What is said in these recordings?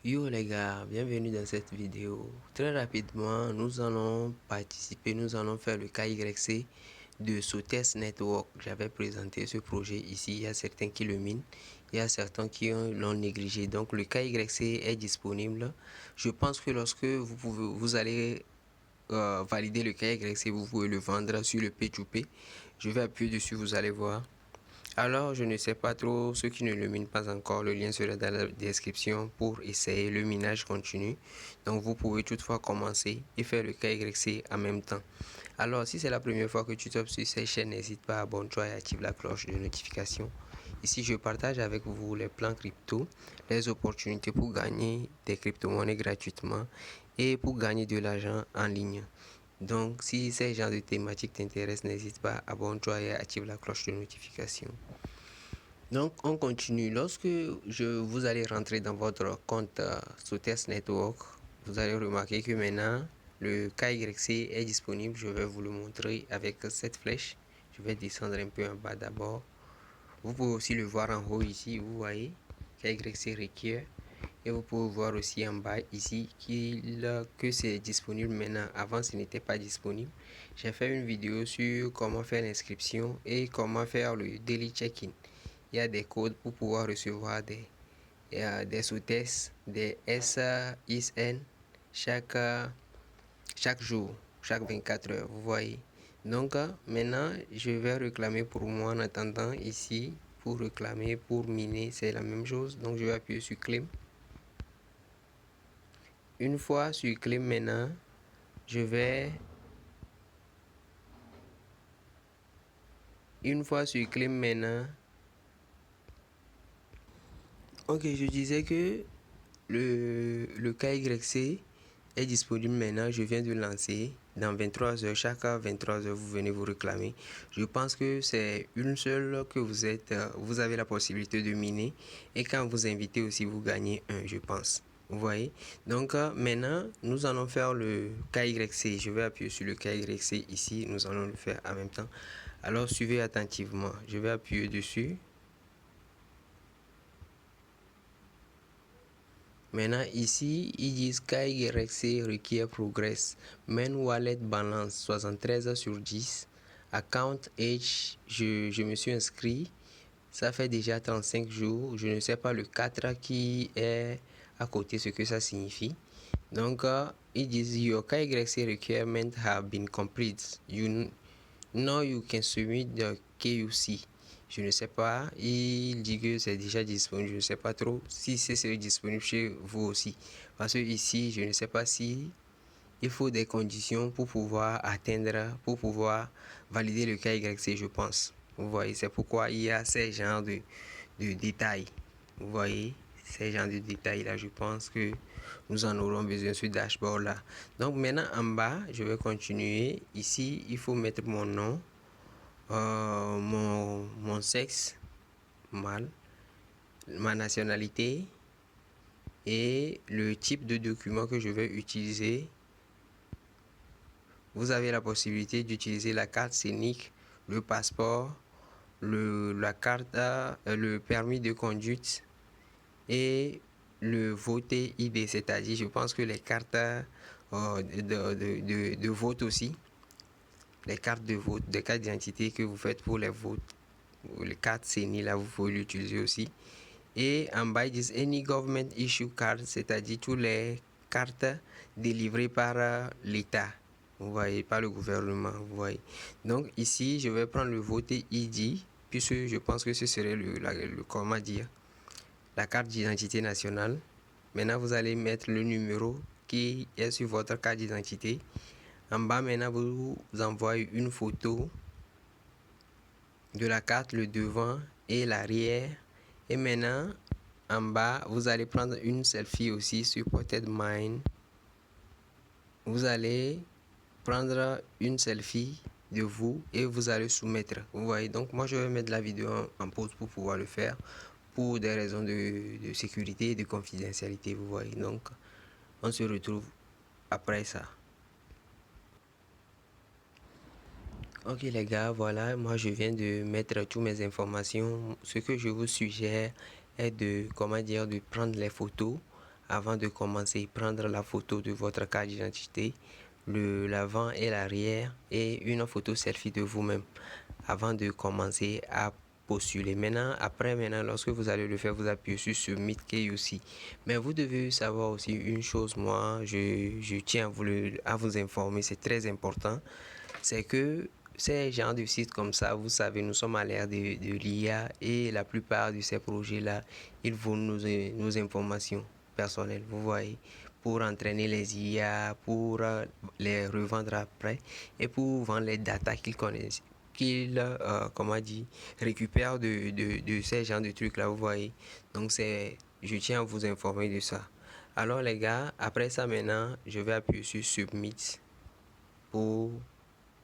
Yo les gars, bienvenue dans cette vidéo. Très rapidement, nous allons faire le KYC de Sotes Network. J'avais présenté ce projet ici, il y a certains qui le minent, il y a certains qui l'ont négligé. Donc le KYC est disponible. Je pense que lorsque vous allez valider le KYC, vous pouvez le vendre sur le P2P. Je vais appuyer dessus, vous allez voir. Alors, je ne sais pas trop, ceux qui ne le minent pas encore, le lien sera dans la description pour essayer le minage continu. Donc, vous pouvez toutefois commencer et faire le KYC en même temps. Alors, si c'est la première fois que tu tombes sur cette chaîne, n'hésite pas à abonner-toi et active la cloche de notification. Ici, je partage avec vous les plans crypto, les opportunités pour gagner des crypto-monnaies gratuitement et pour gagner de l'argent en ligne. Donc, si ces genres de thématiques t'intéressent, n'hésite pas à abonner-toi et active la cloche de notification. Donc, on continue. Lorsque vous allez rentrer dans votre compte Sotes Network, vous allez remarquer que maintenant, le KYC est disponible. Je vais vous le montrer avec cette flèche. Je vais descendre un peu en bas d'abord. Vous pouvez aussi le voir en haut ici, vous voyez, KYC requiert. Et vous pouvez voir aussi en bas ici que c'est disponible maintenant. Avant, ce n'était pas disponible. J'ai fait une vidéo sur comment faire l'inscription et comment faire le daily check-in. Il y a des codes pour pouvoir recevoir des sous-tests, des SIN chaque jour, chaque 24 heures, vous voyez. Donc, maintenant, je vais réclamer pour moi en attendant ici, pour réclamer, pour miner, c'est la même chose. Donc, je vais appuyer sur claim. Une fois sur claim maintenant, je vais... Une fois sur claim maintenant, ok, je disais que le KYC est disponible maintenant. Je viens de lancer dans 23 heures. Chaque 23 heures, vous venez vous réclamer. Je pense que c'est une seule que vous avez la possibilité de miner. Et quand vous invitez aussi, vous gagnez un, je pense. Vous voyez. Donc maintenant, nous allons faire le KYC. Je vais appuyer sur le KYC ici. Nous allons le faire en même temps. Alors, suivez attentivement. Je vais appuyer dessus. Maintenant, ici, ils disent KYC requiert progress. Main wallet balance 73/10. Account age, je me suis inscrit. Ça fait déjà 35 jours. Je ne sais pas le 4 qui est à côté, ce que ça signifie. Donc, ils disent Your KYC requirement have been complete. Now you can submit the KYC. Je ne sais pas, il dit que c'est déjà disponible. Je ne sais pas trop si c'est disponible chez vous aussi. Parce que ici, je ne sais pas si il faut des conditions pour pouvoir atteindre, pour pouvoir valider le KYC, je pense. Vous voyez, c'est pourquoi il y a ces genres de détails. Vous voyez, ces genres de détails là, je pense que nous en aurons besoin sur dashboard là. Donc maintenant en bas, je vais continuer. Ici, il faut mettre mon nom, mon sexe, mâle, ma nationalité et le type de document que je vais utiliser. Vous avez la possibilité d'utiliser la carte scénique, le passeport, la carte, le permis de conduite et le voter ID, c'est-à-dire je pense que les cartes de vote aussi, les cartes de vote, des cartes d'identité que vous faites pour les votes, les cartes CENI là, vous pouvez l'utiliser aussi. Et en bas, ils disent Any Government Issue Card, c'est-à-dire toutes les cartes délivrées par l'État. Vous voyez, par le gouvernement, vous voyez. Donc ici, je vais prendre le voter ID, puisque je pense que ce serait comment dire, la carte d'identité nationale. Maintenant, vous allez mettre le numéro qui est sur votre carte d'identité. En bas, maintenant, vous envoyez une photo de la carte, le devant et l'arrière. Et maintenant, en bas, vous allez prendre une selfie aussi sur Spotted Mine. Vous allez prendre une selfie de vous et vous allez soumettre. Vous voyez, donc moi, je vais mettre la vidéo en pause pour pouvoir le faire, pour des raisons de sécurité et de confidentialité, vous voyez. Donc, on se retrouve après ça. Ok les gars, voilà, moi je viens de mettre toutes mes informations. Ce que je vous suggère est de, comment dire, de prendre les photos avant de commencer, prendre la photo de votre carte d'identité, l'avant et l'arrière, et une photo selfie de vous-même avant de commencer à postuler. Maintenant, lorsque vous allez le faire, vous appuyez sur Submit KYC. Mais vous devez savoir aussi une chose, moi, je tiens à vous informer, c'est très important, c'est que ces genres de sites comme ça, vous savez, nous sommes à l'ère de l'IA et la plupart de ces projets-là, ils vont nos informations personnelles, vous voyez, pour entraîner les IA, pour les revendre après et pour vendre les data qu'ils connaissent, qu'ils récupèrent de ces genres de trucs là, vous voyez. Donc je tiens à vous informer de ça. Alors les gars, après ça maintenant, je vais appuyer sur Submit pour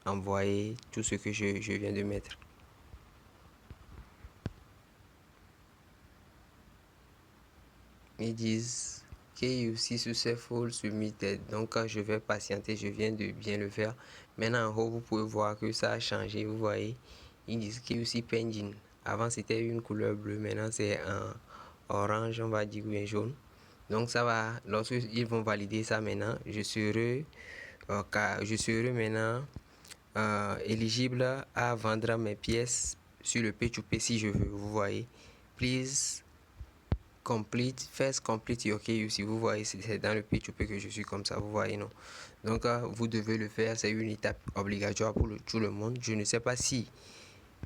envoyer tout ce que je viens de mettre. Ils disent KYC successful submitted. Donc je vais patienter, je viens de bien le faire. Maintenant en haut vous pouvez voir que ça a changé, vous voyez. Ils disent KYC pending. Avant c'était une couleur bleue, maintenant c'est un orange, on va dire, ou un jaune. Donc ça va, lorsque ils vont valider ça maintenant, je serai maintenant éligible à vendre mes pièces sur le P2P si je veux, vous voyez. Please first complete your KYC, vous voyez, c'est dans le P2P que je suis comme ça, vous voyez, non. Donc vous devez le faire, c'est une étape obligatoire pour tout le monde. Je ne sais pas si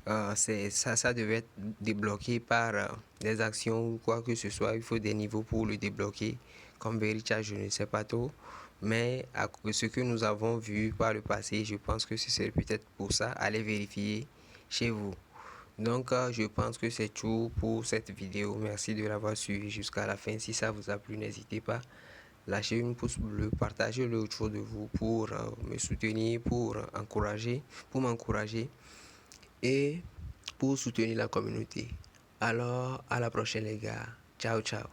ça devait être débloqué par des actions ou quoi que ce soit. Il faut des niveaux pour le débloquer, comme Vericha, je ne sais pas trop. Mais ce que nous avons vu par le passé, je pense que c'est peut-être pour ça. Allez vérifier chez vous. Donc je pense que c'est tout pour cette vidéo. Merci de l'avoir suivi jusqu'à la fin. Si ça vous a plu, n'hésitez pas, lâchez une pouce bleu, partagez-le autour de vous pour me soutenir, pour m'encourager et pour soutenir la communauté. Alors à la prochaine les gars. Ciao ciao.